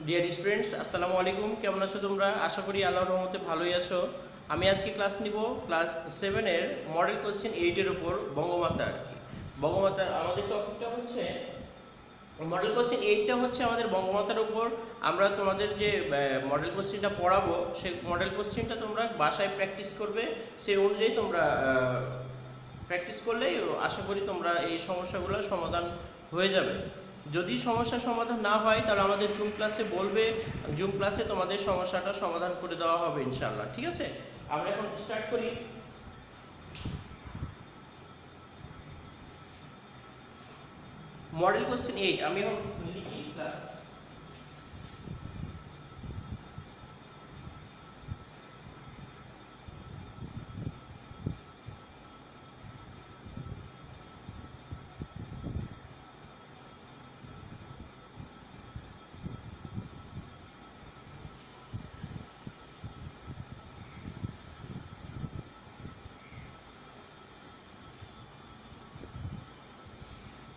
Dear students, আসসালামু আলাইকুম। কেমন আছো তোমরা? আশা করি আল্লাহর রহমতে ভালোই আছো। আমি আজকে ক্লাস নিব ক্লাস 7-এর মডেল কোশ্চেন 8-এর উপর বঙ্গমাতা আর কি। বঙ্গমাতার আমাদের টপিকটা হচ্ছে মডেল কোশ্চেন 8টা হচ্ছে আমাদের বঙ্গমাতার উপর। আমরা তোমাদের যে মডেল কোশ্চেনটা পড়াবো সেই মডেল কোশ্চেনটা তোমরা বাসায় প্র্যাকটিস করবে। সেই অনুযায়ী তোমরা প্র্যাকটিস করলেই আশা করি তোমরা এই সমস্যাগুলো সমাধান হয়ে যাবে। যদি সমস্যার সমাধান না হয় তাহলে আমাদের জুম ক্লাসে বলবে, জুম ক্লাসে তোমাদের সমস্যাটা সমাধান করে দেওয়া হবে ইনশাআল্লাহ। ঠিক আছে, আমরা এখন স্টার্ট করি। মডেল কোশ্চেন 8 আমি এখন লিখি ক্লাস।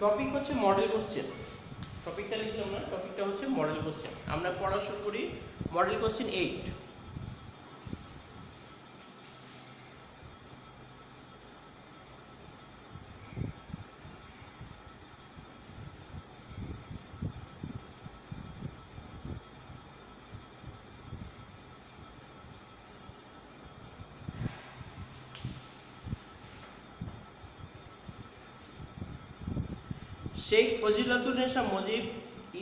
টপিক হচ্ছে মডেল কোশ্চেন। টপিকটা লিখলাম না, টপিকটা হচ্ছে মডেল কোশ্চেন। আমরা পড়া শুরু করি। Model question 8। Sheikh Fazilatunnesa Mujib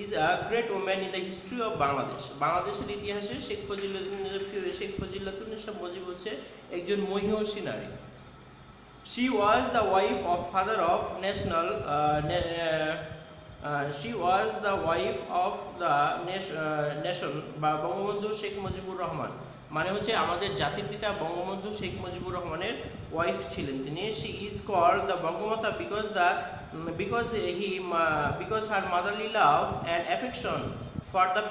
is a great woman in the history of Bangladesh. বাংলাদেশের ইতিহাসে শেখ ফজিলাতুন্নেসা মুজিব হচ্ছে একজন মহিয়সী নারী। She was the wife of father of national she was the wife of the nation বা বঙ্গবন্ধু শেখ মুজিবুর রহমান, মানে হচ্ছে আমাদের জাতির পিতা বঙ্গবন্ধু শেখ মুজিবুর রহমানের ওয়াইফ ছিলেন তিনি। She is called the Bangamata because her motherly love and affection for the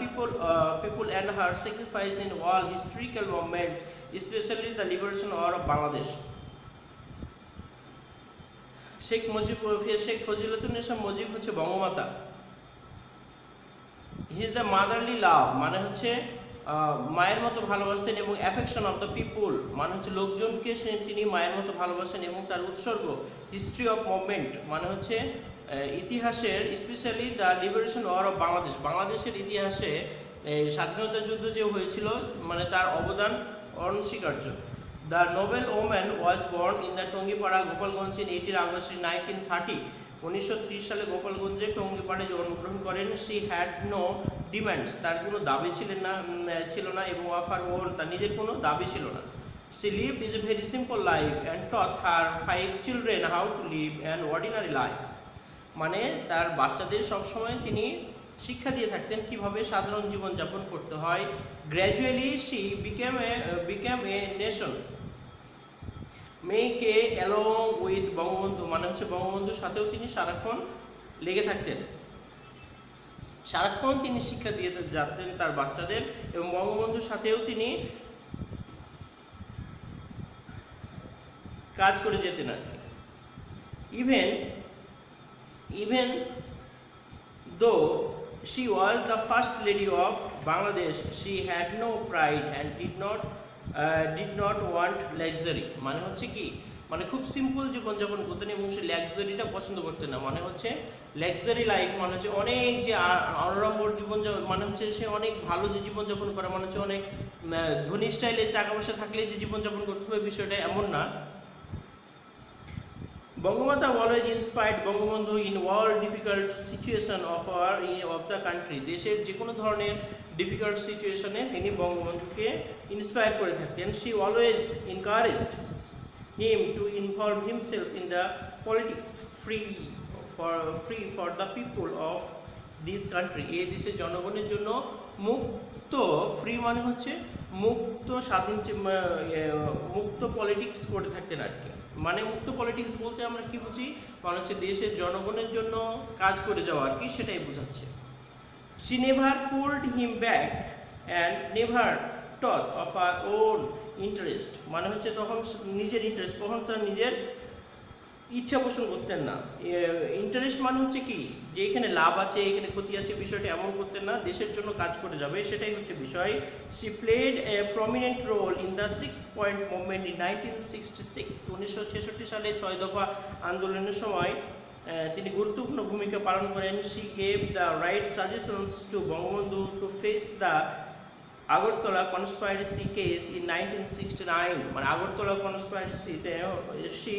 people and her sacrifice in all historical moments, especially the liberation of Bangladesh. Sheikh Fazilatunnesa Mujib হচ্ছে Bangamata. He is the motherly love, মানে হচ্ছে মায়ের মতো ভালোবাসতেন, এবং affection of the people মানে হচ্ছে লোকজনকে তিনি মায়ের মতো ভালোবাসেন, এবং তার উৎসর্গ হিস্ট্রি অফ মুভমেন্ট মানে হচ্ছে ইতিহাসের, specially the liberation war of Bangladesh, বাংলাদেশের ইতিহাসে স্বাধীনতা যুদ্ধ যে হয়েছিল মানে তার অবদান অনস্বীকার্য। The noble woman was born in the Tongipara, Gopalganj in 18 August 1930. 1930 সালে গোপালগঞ্জে টঙ্গিপাড়ায় জন্মগ্রহণ করেন। She had no demands, তার কোনো দাবি ছিল না, এবং of her own, তার নিজের কোনো দাবি ছিল না। She lived a very simple life and taught her 5 children how to live an ordinary life. মানে তার বাচ্চাদের সবসময় তিনি শিক্ষা দিয়ে থাকতেন কিভাবে সাধারণ জীবন যাপন করতে হয়। Gradually she became a nation মেয়েকে along with বঙ্গবন্ধু, মানে হচ্ছে বঙ্গবন্ধুর সাথেও তিনি সারাক্ষণ লেগে থাকতেন, সারাক্ষণ তিনি শিক্ষা দিয়ে যাতেন তার বাচ্চাদের, এবং বঙ্গবন্ধুর সাথেও তিনি কাজ করে যেতেন আর কি। Even though she was the first lady of Bangladesh, she had no pride and did not want luxury, মানে হচ্ছে কি, মানে খুব সিম্পল জীবনযাপন করতেন, এবং সে লাক্সারিটা পছন্দ করতেন না। মানে হচ্ছে লাক্সারি লাইফ মানে হচ্ছে অনেক যে আড়ম্বর জীবনযাপন, মানে হচ্ছে সে অনেক ভালো যে জীবনযাপন করে, মানে হচ্ছে অনেক ধনী স্টাইলে টাকা পয়সা থাকলে যে জীবনযাপন করতে হবে বিষয়টা এমন না। Bangamata always inspired Bangabandhu in all difficult situation of the country. দেশের যে কোনো ধরনের ডিফিকাল্ট সিচুয়েশনে তিনি বঙ্গবন্ধুকে ইন্সপায়ার করে থাকতেন। She always encouraged him to involve himself in the politics free for the people of this country. এই দেশের জনগণের জন্য মুক্ত, ফ্রি মানে হচ্ছে মুক্ত, স্বাধীন, মুক্ত পলিটিক্স করে থাকতেন আর কি। মানে মুক্ত পলিটিক্স বলতে আমরা কি বুঝি, মানে হচ্ছে দেশের জনগণের জন্য কাজ করে যাওয়া আর কি, সেটাই বোঝাচ্ছে। She never pulled him back and never thought of her own interest, মানে হচ্ছে তখন নিজের ইন্টারেস্ট, তখন তার নিজের ইচ্ছা পোষণ করতেন না। ইন্টারেস্ট মানে হচ্ছে কি, যে এখানে লাভ আছে এখানে ক্ষতি আছে বিষয়টা এমন করতেন না, দেশের জন্য কাজ করে যাবে সেটাই হচ্ছে বিষয়। She played a prominent role in the 6 point movement in 1966, 1966 সালে 6 দফা আন্দোলনের সময় তিনি গুরুত্বপূর্ণ ভূমিকা পালন করেন। She gave the right suggestions to Bangabandhu to face the Agartala conspiracy case in 1969, মানে আগরতলা কনস্পাইরেসিতে শি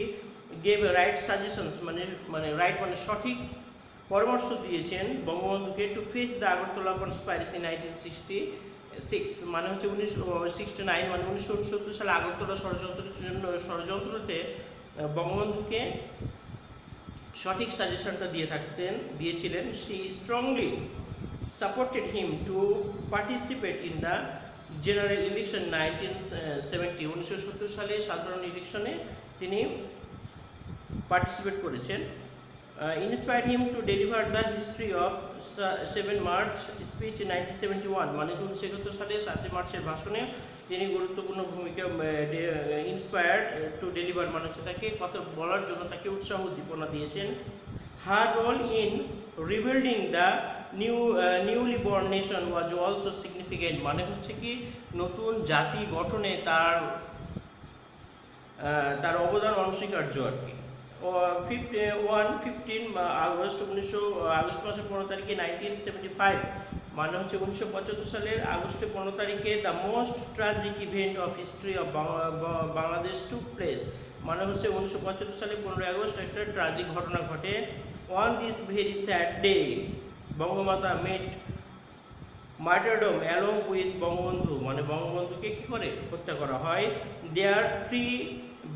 গেভ রাইট সাজেশনস, মানে রাইট মানে সঠিক পরামর্শ দিয়েছেন বঙ্গবন্ধুকে to face the Agartala conspiracy 1966, মানে হচ্ছে 1969 মানে 1969 সালে আগরতলা ষড়যন্ত্রের জন্য ষড়যন্ত্রতে বঙ্গবন্ধুকে সঠিক সাজেশনটা দিয়েছিলেন। She strongly supported him to participate in the general election 1970, 1970 সালে সাধারণ ইলেকশনে তিনি পার্টিসিপেট করেছেন। Inspired him to deliver the history of 7 March speech in 1971, মানে 1971 সালে 7 মার্চের ভাষণে তিনি গুরুত্বপূর্ণ ভূমিকা ইন্সপায়ার্ড টু ডেলিভার, মানে হচ্ছে তাকে কথা বলার জন্য তাকে উৎসাহ উদ্দীপনা দিয়েছেন। Her role in rebuilding the newly born nation was also significant, মানে হচ্ছে কি নতুন জাতি গঠনে তার অবদান অনস্বীকার্য আর কি। 15 মাসের 15 তারিখে 1975, মানে হচ্ছে 1975 সালের আগস্টের 15 তারিখে the most tragic event of history of Bangladesh took place, মানে হচ্ছে 1975 সালে 15 আগস্ট একটা ট্র্যাজিক ঘটনা ঘটে। On this very sad day Bangamata met martyrdom along with Bangabandhu, মানে বঙ্গবন্ধুকে কি করে হত্যা করা হয়। দেয়ার 3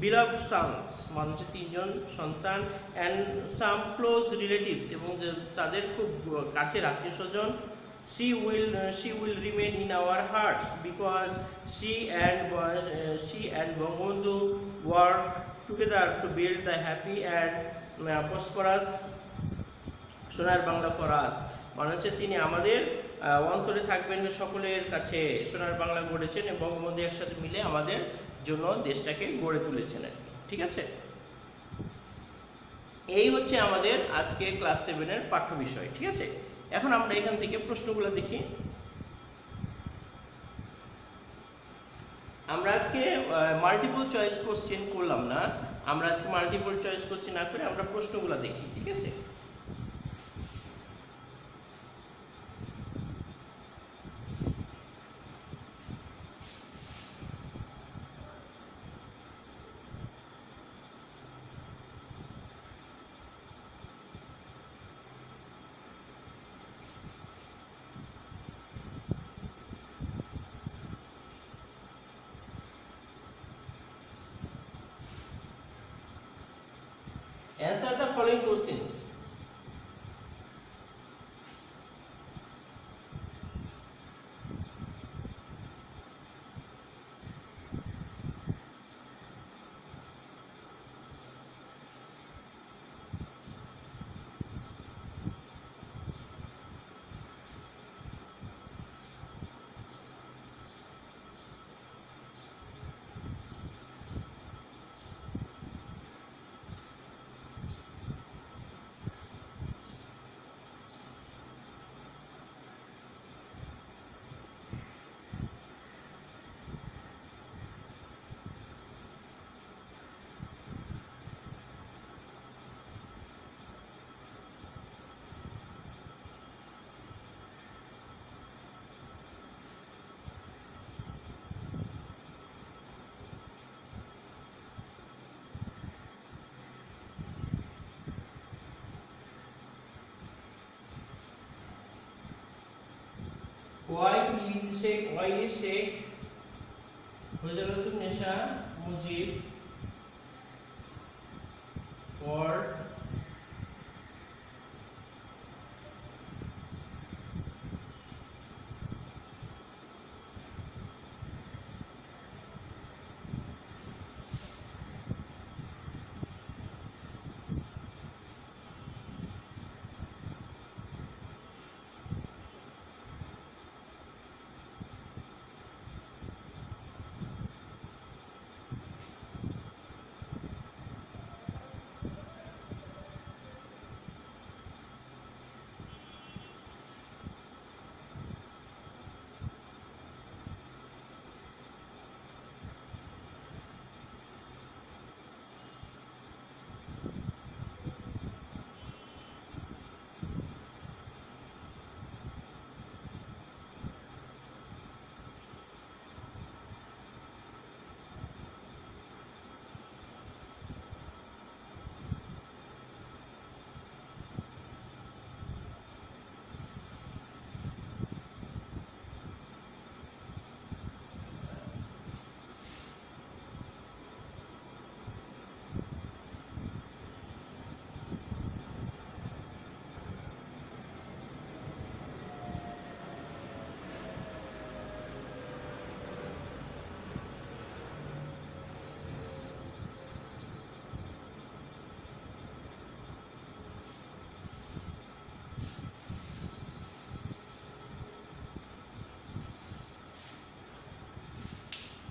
beloved sons, মানে হচ্ছে 3জন সন্তান, অ্যান্ড সাম ক্লোজ রিলেটিভস, এবং তাদের খুব কাছের আত্মীয় স্বজন। she will remain in our hearts because she and Bangabandhu worked together to build the happy and prosperous সোনার বাংলা for us, মানে হচ্ছে তিনি আমাদের অন্তরে থাকবেন, সকলের কাছে সোনার বাংলা গড়েছেন এবং বঙ্গবন্ধু একসাথে মিলে আমাদের জন্য দেশটাকে গড়ে তুলেছেন আর কি। ঠিক আছে, এই হচ্ছে আমাদের আজকে ক্লাস 7 এর পাঠ্য বিষয়। ঠিক আছে, এখন আমরা এখান থেকে প্রশ্নগুলো দেখি। আমরা আজকে মাল্টিপল চয়েস কোশ্চেন করলাম না, আমরা আজকে মাল্টিপল চয়েস কোশ্চেন না করে আমরা প্রশ্নগুলো দেখি। ঠিক আছে, answer the following questions. Y is Sheikh Fazlun-Nisa Mujib or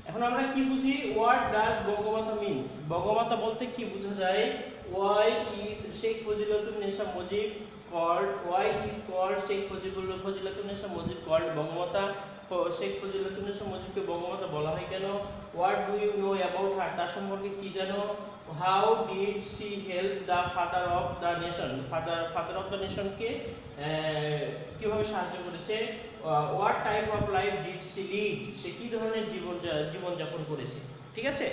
এখন আমরা কি বুঝি, what does Bangamata means? Bangamata বলতে কি বোঝা যায়? Why is Sheikh Fazilatunnesa Mujib called, why is called Sheikh Fazilatunnesa Mujib called Bangamata? Sheikh Fazilatunnesa মুজিবকে বঙ্গমাতা বলা হয় কেন? What do you know about her? তার সম্পর্কে কি জানো? How did she help the father of the nation? Father of the নেশনকে কিভাবে সাহায্য করেছে? What type of life did she lead? সে কি ধরনের জীবন যাপন করেছে? ঠিক আছে।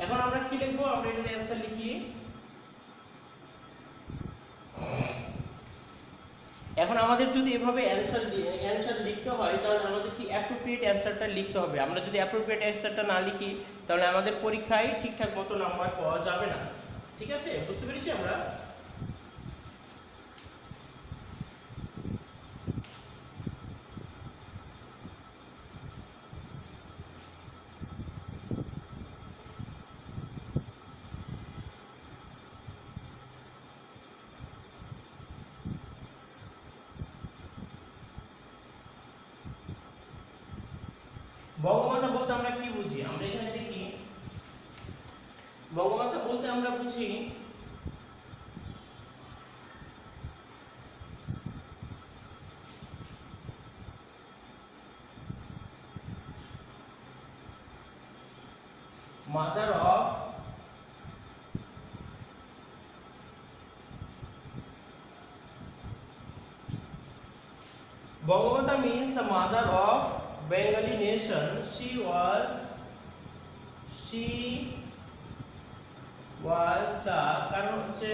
এখন আমরা কি লিখবো? আমরা এখানে অ্যানসার লিখি। এখন আমাদের যদি এভাবে অ্যানসার লিখতে হয়, তাহলে আমাদের কি অ্যাপ্রোপ্রিয়েট অ্যানসারটা লিখতে হবে। আমরা যদি অ্যাপ্রোপ্রিয়েট অ্যানসারটা না লিখি, তাহলে আমাদের পরীক্ষায় ঠিকঠাক মতো নাম্বার পাওয়া যাবে না। ঠিক আছে, বুঝতে পেরেছি আমরা? বঙ্গমাতা বলতে আমরা কি বুঝি? আমরা এখানে দেখি, বঙ্গমাতা বলতে আমরা বুঝি mother of Bangabata means the mother of Bengali nation. She was the, কারণ হচ্ছে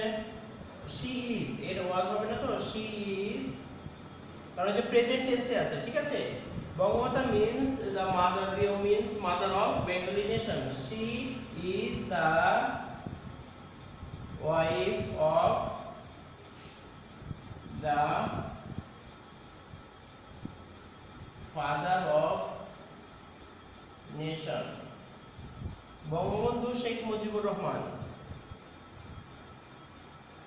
she is, এর was হবে না তো, she is কারণ হচ্ছে প্রেজেন্ট টেন্সে আছে। ঠিক আছে, Bangamata means the mother, means mother of Bengali nation. She is the wife of the father of nation, Bangabandhu Sheikh Mujibur Rahman.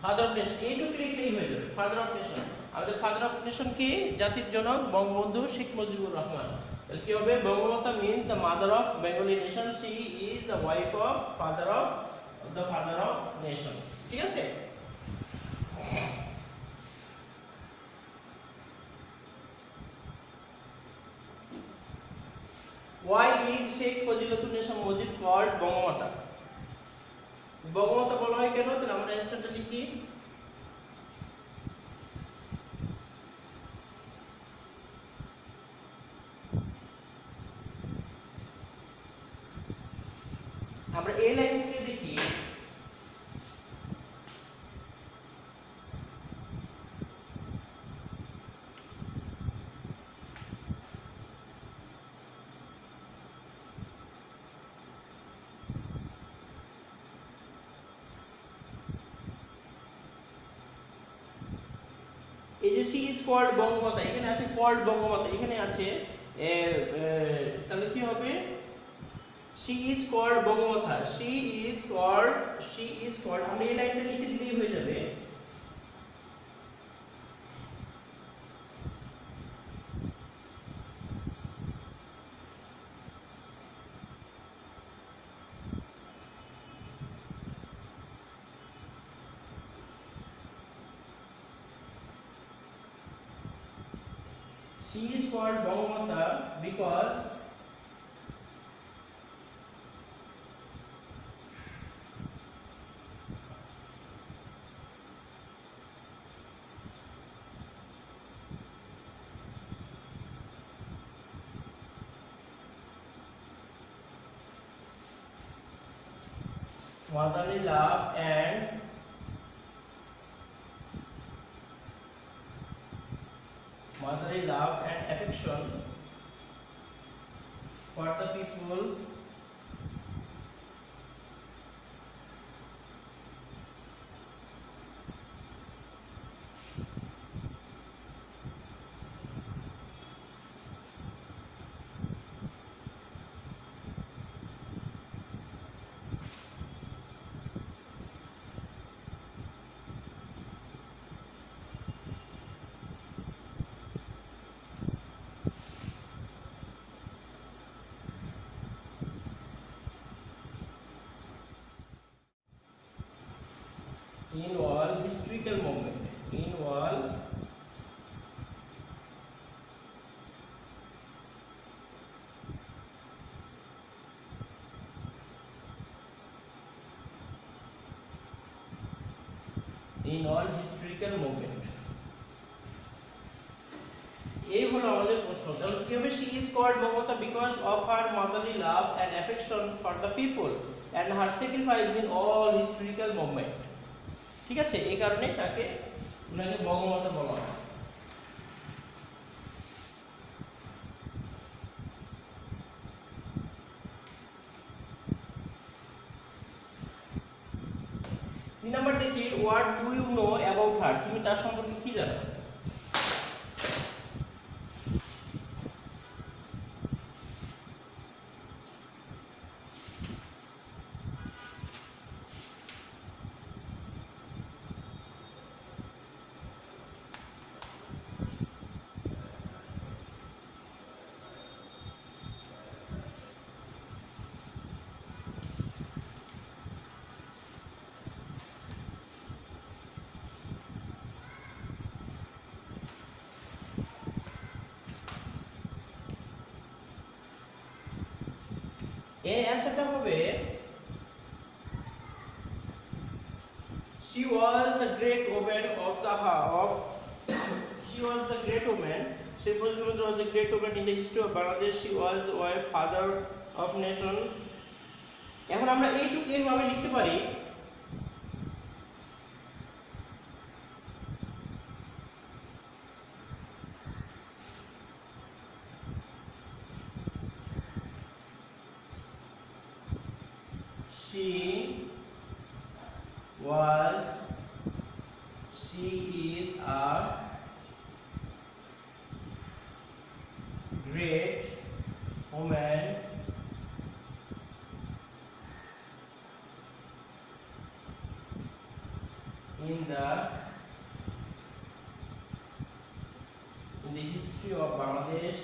Father of nation এইটুকু লিখলেই হয়ে যাবে। ফাদার অফ নেশন, আমাদের ফাদার অফ নেশন কি? জাতির জনক বঙ্গবন্ধু শেখ মুজিবুর রহমান। তাহলে কি হবে? Bangamata means the mother of Bengali nation, she is the wife of father of nation. ঠিক আছে। Why is Sheikh Fazilatunnesa Mujib called Bangamata? Bangamata বলা হয় কেন? তাহলে আমরা অ্যানসারটা লিখি। আমরা এই লাইন থেকে দেখি, এই যে সি ইজ কল্ড বঙ্গমাতা, এখানে আছে কল্ড বঙ্গমাতা, এখানে আছে তাহলে কি হবে? She is called Bangamata, she is called, আমরা এই লাইনটা লিখে দিলেই হয়ে যাবে। She is called Bangmata because motherly love and affection for the people in all historical moment. In all historical moment. এই হলো আমাদের প্রশ্ন। তাহলে কি হবে? She is called Mamata because of her motherly love and affection for the people and her sacrifice in all historical moment. ঠিক আছে, এই কারণে তাকে উনাকে বঙ্গমাতা বলা হয়। তিন নাম্বার দেখি, what do you know about her? তুমি তার সম্পর্কে কি জানো? এর অ্যান্সারটা হবে she was the great woman of the of she was the great woman, Sheikh Mujibur was a great woman in the history of Bangladesh. She was the wife, father of nation. এখন আমরা এইটুকু এইভাবে লিখতে পারি, she is a great woman in the history of Bangladesh.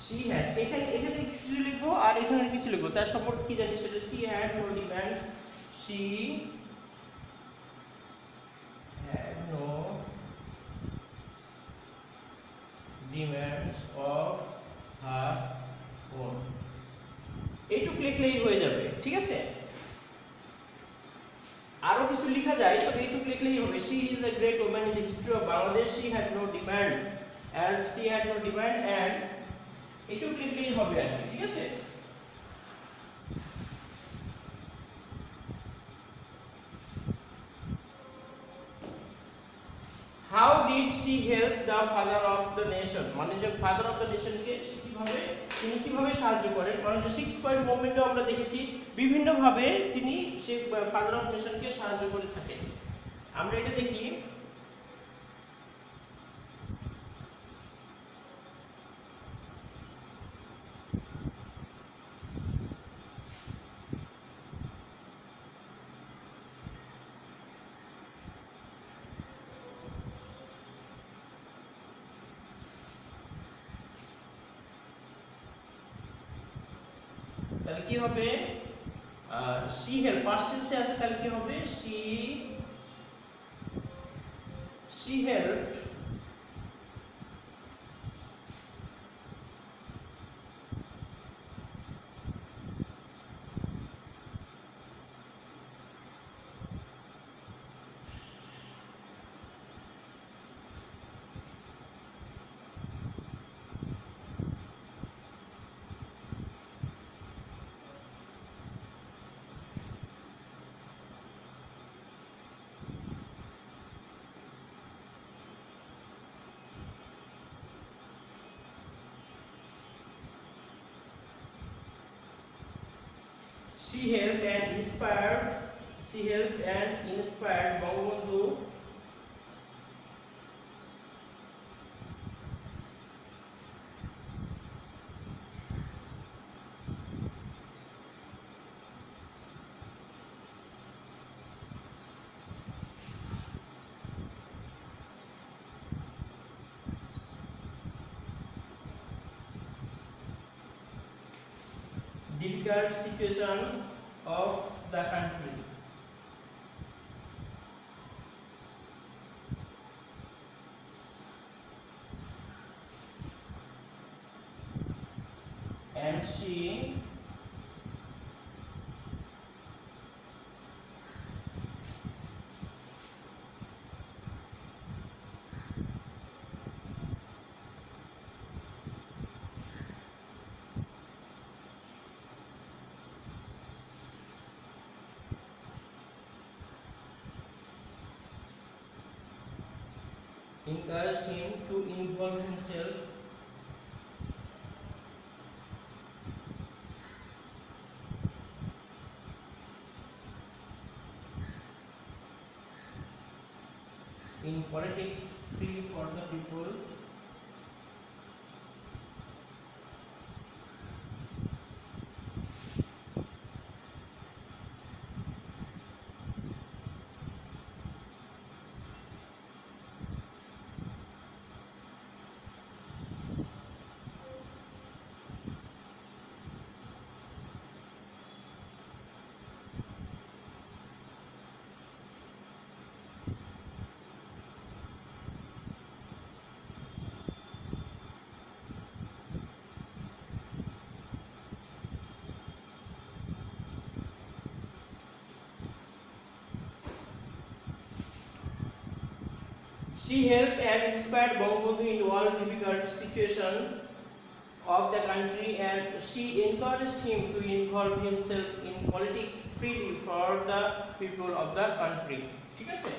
She has, এখানে কিছু লিখবো আর এখানে কিছু লিখবো, তার সম্পর্কে কি জানি সেটা। she had no demands, she had no demands of her own। এইটুকু লিখলেই হয়ে যাবে, ঠিক আছে। আরো কিছু লেখা যায়, তবে এইটুকু লিখলেই হবে। she is a great woman in the history of Bangladesh, she had no demand and এইটুকু লিখলেই হবে আর কি, ঠিক আছে। how did she help the father of the nation? মানে যে ফাদার অফ দ্য নেশন কে তিনি কিভাবে সাহায্য করেন, মানে যে 6 পয়েন্ট মুভমেন্টও আমরা দেখেছি বিভিন্ন ভাবে তিনি সে ফাদার অফ নেশন কে সাহায্য করে থাকেন। আমরা এটা দেখি, তাহলে কি হবে? she help past tense আছে, তাহলে কি হবে? she helped She helped and inspired Bangabandhu difficult situation of the country. And she encouraged him to involve himself in politics free for the people. She helped and inspired Bangabandhu in all difficult situation of the country, and she encouraged him to involve himself in politics freely for the people of the country. ঠিক আছে?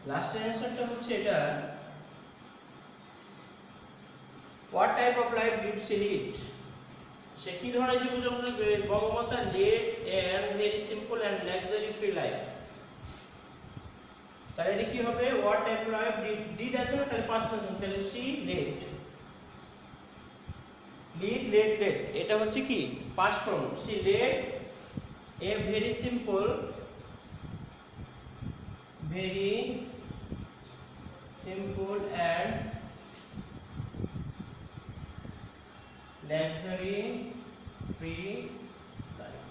Last অ্যানসারটা হচ্ছে এটা, what type of life did she lead? সে কি ধরনের জীবনযাপন Bangamata led and very simple and luxury free life। তাহলে এটা কি হবে, what type of life did আছে না, তাহলে past tense, তাহলে she led, led এটা হচ্ছে কি past form। she led a very simple and luxury free life।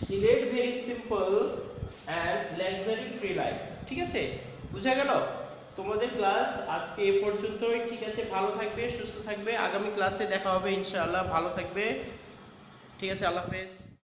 she led very simple and luxury free life। ঠিক আছে, বুঝা গেল? তোমাদের ক্লাস আজকে এই পর্যন্তই। ঠিক আছে, ভালো থাকবে, সুস্থ থাকবে, আগামী ক্লাসে দেখা হবে ইনশাআল্লাহ। ভালো থাকবে, ঠিক আছে, আল্লাহ হাফেজ।